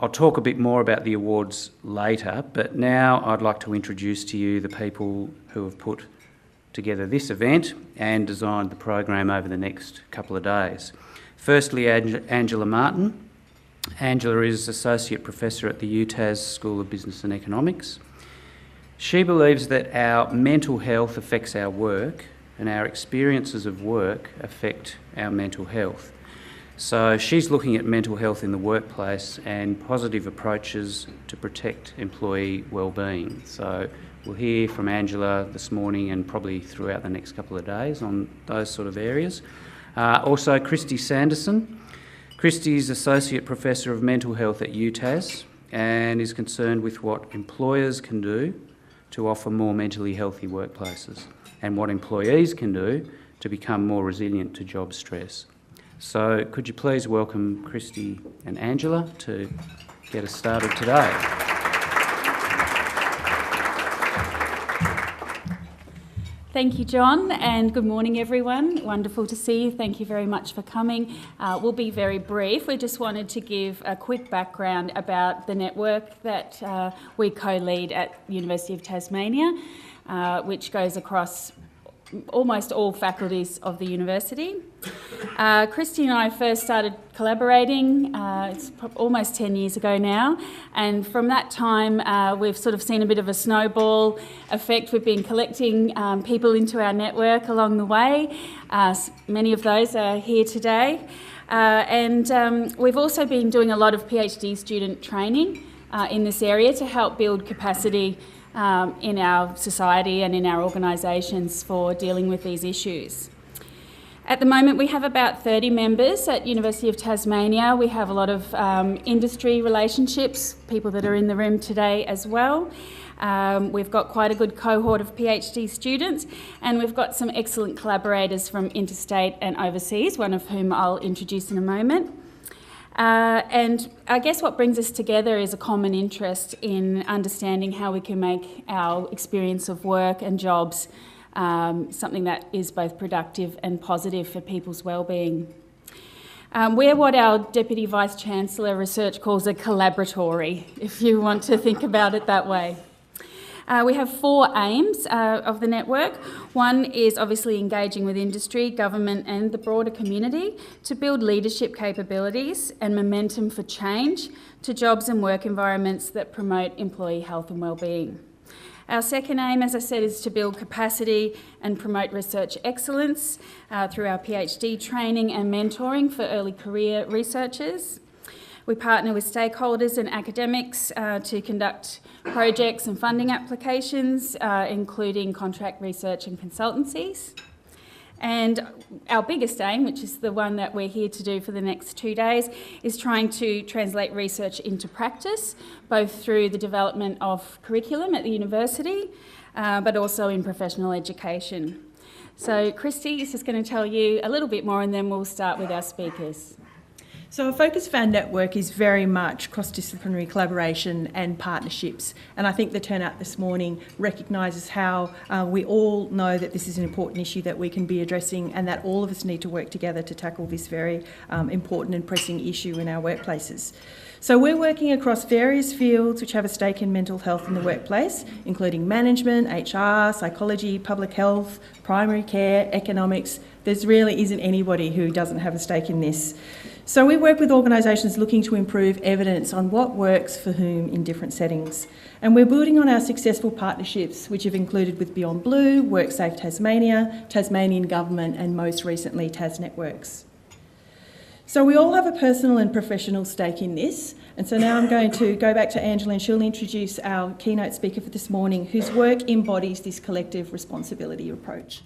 I'll talk a bit more about the awards later, but now I'd like to introduce to you the people who have put together this event and designed the program over the next couple of days. Firstly, Angela Martin. Angela is Associate Professor at the UTas School of Business and Economics. She believes that our mental health affects our work and our experiences of work affect our mental health. So she's looking at mental health in the workplace and positive approaches to protect employee wellbeing. So we'll hear from Angela this morning and probably throughout the next couple of days on those sort of areas. Also, Kristy Sanderson. Kristy is Associate Professor of Mental Health at UTas and is concerned with what employers can do to offer more mentally healthy workplaces and what employees can do to become more resilient to job stress. So could you please welcome Kristy and Angela to get us started today. Thank you, John, and good morning, everyone. Wonderful to see you. Thank you very much for coming. We'll be very brief. We just wanted to give a quick background about the network that we co-lead at the University of Tasmania, which goes across almost all faculties of the university. Kristy and I first started collaborating, it's almost 10 years ago now, and from that time we've sort of seen a bit of a snowball effect. We've been collecting people into our network along the way. Many of those are here today. And we've also been doing a lot of PhD student training in this area to help build capacity in our society and in our organisations for dealing with these issues. At the moment we have about 30 members at University of Tasmania. We have a lot of industry relationships, people that are in the room today as well. We've got quite a good cohort of PhD students, and we've got some excellent collaborators from interstate and overseas, one of whom I'll introduce in a moment. And I guess what brings us together is a common interest in understanding how we can make our experience of work and jobs something that is both productive and positive for people's wellbeing. We're what our Deputy Vice-Chancellor Research calls a collaboratory, if you want to think about it that way. We have 4 aims of the network. One is obviously engaging with industry, government and the broader community to build leadership capabilities and momentum for change to jobs and work environments that promote employee health and wellbeing. Our second aim, as I said, is to build capacity and promote research excellence through our PhD training and mentoring for early career researchers. We partner with stakeholders and academics to conduct projects and funding applications, including contract research and consultancies. And our biggest aim, which is the one that we're here to do for the next 2 days, is trying to translate research into practice, both through the development of curriculum at the university, but also in professional education. So Kristy is just going to tell you a little bit more, and then we'll start with our speakers. So a focus of our network is very much cross-disciplinary collaboration and partnerships, and I think the turnout this morning recognises how we all know that this is an important issue that we can be addressing, and that all of us need to work together to tackle this very important and pressing issue in our workplaces. So we're working across various fields which have a stake in mental health in the workplace, including management, HR, psychology, public health, primary care, economics. There really isn't anybody who doesn't have a stake in this. So we work with organisations looking to improve evidence on what works for whom in different settings. And we're building on our successful partnerships, which have included with Beyond Blue, WorkSafe Tasmania, Tasmanian Government and most recently Tas Networks. So we all have a personal and professional stake in this, and so now I'm going to go back to Angela and she'll introduce our keynote speaker for this morning, whose work embodies this collective responsibility approach.